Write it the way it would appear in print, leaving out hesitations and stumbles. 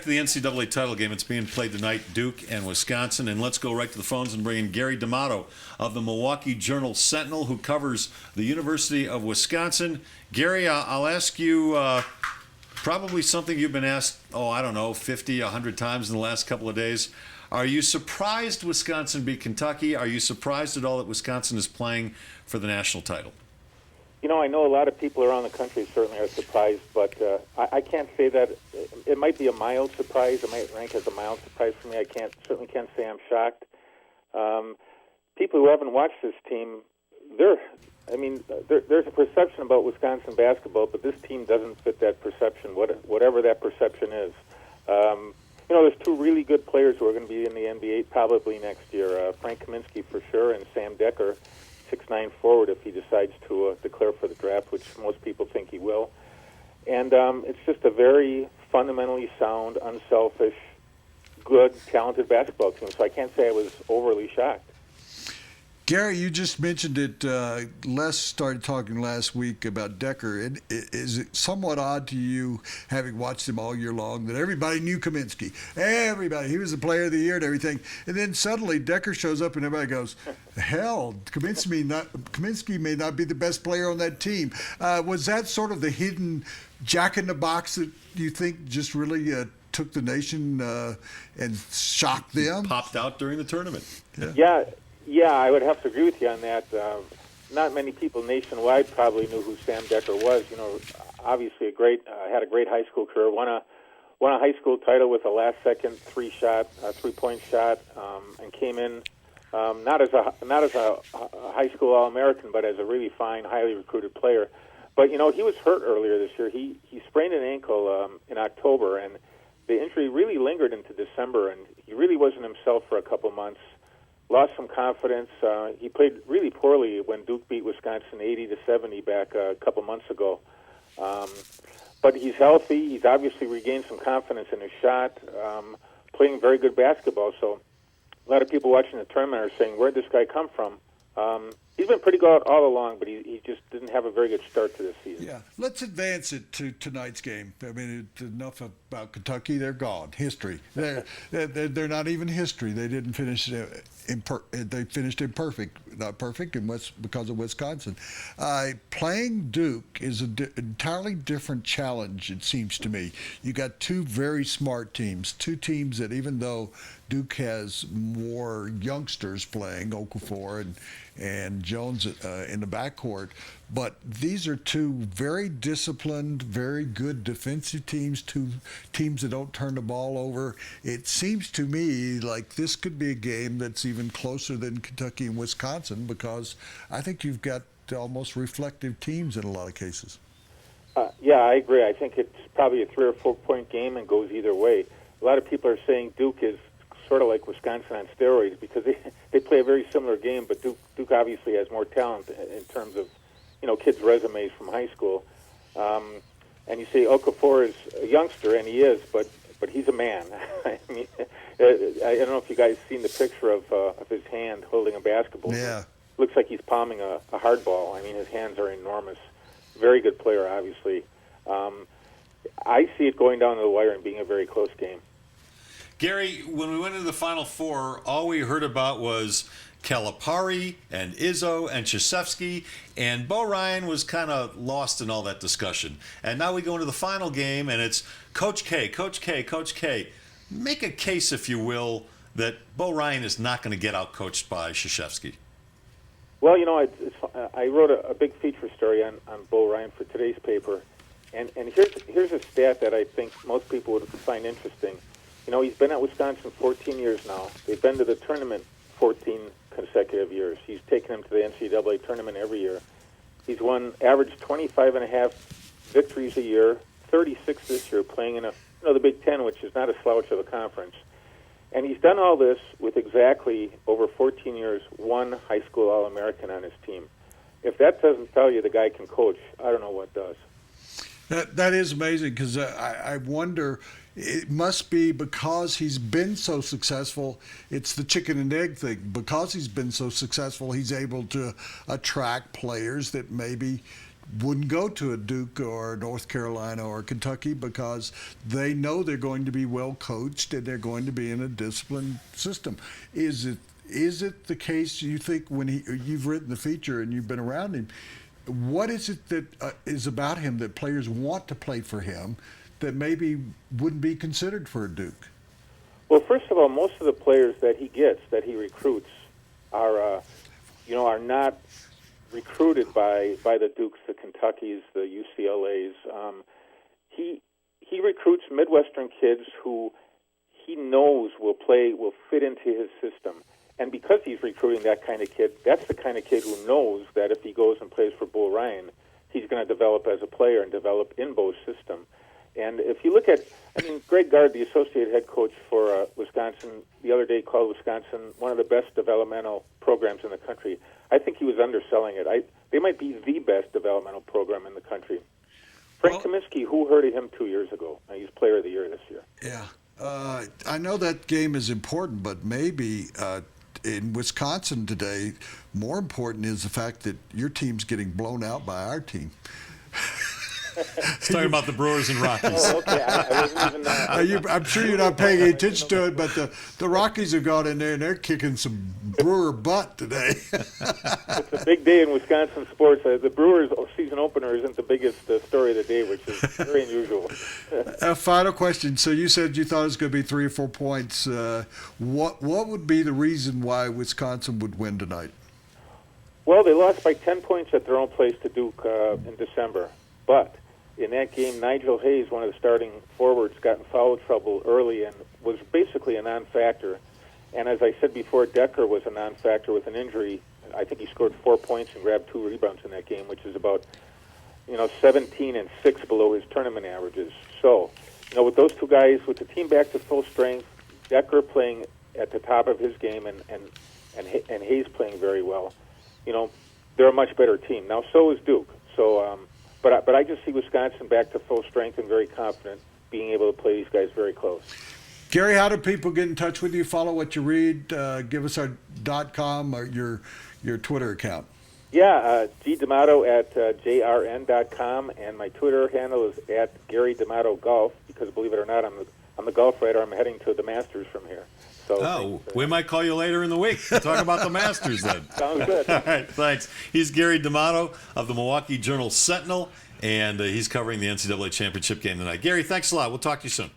back to the NCAA title game. It's being played tonight, Duke and Wisconsin. And let's go right to the phones and bring in Gary D'Amato of the Milwaukee Journal Sentinel, who covers the University of Wisconsin. Gary, I'll ask you probably something you've been asked, 50, 100 times in the last couple of days. Are you surprised Wisconsin beat Kentucky? Are you surprised at all that Wisconsin is playing for the national title? I know a lot of people around the country certainly are surprised, but I can't say that. It might be a mild surprise. It might rank as a mild surprise for me. I certainly can't say I'm shocked. People who haven't watched this team, there's a perception about Wisconsin basketball, but this team doesn't fit that perception, whatever that perception is. There's two really good players who are going to be in the NBA probably next year, Frank Kaminsky for sure, and Sam Decker, 6'9" forward if he decides to declare for the draft, which most people think he will. And it's just a very fundamentally sound, unselfish, good, talented basketball team. So I can't say I was overly shocked. Gary, you just mentioned it. Les started talking last week about Decker. Is it somewhat odd to you, having watched him all year long, that everybody knew Kaminsky? Everybody. He was the player of the year and everything. And then suddenly Decker shows up and everybody goes, hell, Kaminsky may not be the best player on that team. Was that sort of the hidden jack-in-the-box that you think just really took the nation and shocked them? Popped out during the tournament. Yeah, I would have to agree with you on that. Not many people nationwide probably knew who Sam Decker was. Obviously had a great high school career. Won a high school title with a last-second three-point shot, and came in not as a high school All-American, but as a really fine, highly recruited player. But he was hurt earlier this year. He sprained an ankle in October, and the injury really lingered into December, and he really wasn't himself for a couple months. Lost some confidence. He played really poorly when Duke beat Wisconsin 80-70 back a couple months ago. But he's healthy. He's obviously regained some confidence in his shot, playing very good basketball. So a lot of people watching the tournament are saying, where'd this guy come from? He's been pretty good all along, but he just didn't have a very good start to this season. Yeah, let's advance it to tonight's game. I mean, enough about Kentucky. They're gone. History. They're not even history. They didn't finish. They finished imperfect, not perfect, and because of Wisconsin. Playing Duke is an entirely different challenge, it seems to me. You got two very smart teams, two teams that even though Duke has more youngsters playing, Okafor and Jones in the backcourt, but these are two very disciplined, very good defensive teams, two teams that don't turn the ball over. It seems to me like this could be a game that's even closer than Kentucky and Wisconsin, because I think you've got almost reflective teams in a lot of cases. Yeah, I agree. I think it's probably a 3 or 4 point game and goes either way. A lot of people are saying Duke is sort of like Wisconsin on steroids because they play a very similar game, but Duke obviously has more talent in terms of kids' resumes from high school. And you say Okafor is a youngster, and he is, but he's a man. I mean, I don't know if you guys seen the picture of his hand holding a basketball. Yeah. Looks like he's palming a hard ball. I mean, his hands are enormous. Very good player, obviously. I see it going down to the wire and being a very close game. Gary, when we went into the Final Four, all we heard about was Calipari and Izzo and Krzyzewski, and Bo Ryan was kind of lost in all that discussion. And now we go into the final game, and it's Coach K, Coach K, Coach K. Make a case, if you will, that Bo Ryan is not going to get out-coached by Krzyzewski. Well, I wrote a big feature story on Bo Ryan for today's paper, and here's a stat that I think most people would find interesting. He's been at Wisconsin 14 years now. They've been to the tournament 14 consecutive years. He's taken them to the NCAA tournament every year. He's averaged 25.5 victories a year, 36 this year, playing in the Big Ten, which is not a slouch of a conference. And he's done all this with exactly, over 14 years, one high school All-American on his team. If that doesn't tell you the guy can coach, I don't know what does. That is amazing, because I wonder, it must be because he's been so successful. It's the chicken and egg thing. Because he's been so successful, he's able to attract players that maybe wouldn't go to a Duke or North Carolina or Kentucky because they know they're going to be well coached and they're going to be in a disciplined system. Is it the case, you think, when you've written the feature and you've been around him, what is it that is about him that players want to play for him that maybe wouldn't be considered for a Duke? Well, first of all, most of the players that he gets, that he recruits, are not recruited by the Dukes, the Kentuckys, the UCLAs. He recruits Midwestern kids who he knows will fit into his system. And because he's recruiting that kind of kid, that's the kind of kid who knows that if he goes and plays for Bull Ryan, he's going to develop as a player and develop in Bo's system. And if you look at, Greg Gard, the associate head coach for Wisconsin, the other day called Wisconsin one of the best developmental programs in the country. I think he was underselling it. They might be the best developmental program in the country. Frank Kaminsky, who heard of him 2 years ago? He's Player of the Year this year. Yeah. I know that game is important, but maybe in Wisconsin today, more important is the fact that your team's getting blown out by our team. He's talking about the Brewers and Rockies. Oh, okay. I wasn't even. I'm sure you're not paying any attention to it, but the Rockies have gone in there and they're kicking some Brewer butt today. It's a big day in Wisconsin sports. The Brewers' season opener isn't the biggest story of the day, which is very unusual. A final question. So you said you thought it was going to be 3 or 4 points. What would be the reason why Wisconsin would win tonight? Well, they lost by 10 points at their own place to Duke in December. But in that game, Nigel Hayes, one of the starting forwards, got in foul trouble early and was basically a non-factor. And as I said before, Decker was a non-factor with an injury. I think he scored 4 points and grabbed 2 rebounds in that game, which is about 17 and 6 below his tournament averages. So, with those two guys, with the team back to full strength, Decker playing at the top of his game and Hayes playing very well, they're a much better team. Now, so is Duke. So, but I just see Wisconsin back to full strength and very confident being able to play these guys very close. Gary, how do people get in touch with you? Follow what you read. Give us our .com or your Twitter account. Yeah, G D'Amato at jrn.com, and my Twitter handle is at Gary D'Amato Golf, because believe it or not, I'm the golf writer. I'm heading to the Masters from here. So we might call you later in the week to talk about the Masters then. Sounds good. All right, thanks. He's Gary D'Amato of the Milwaukee Journal Sentinel, and he's covering the NCAA championship game tonight. Gary, thanks a lot. We'll talk to you soon.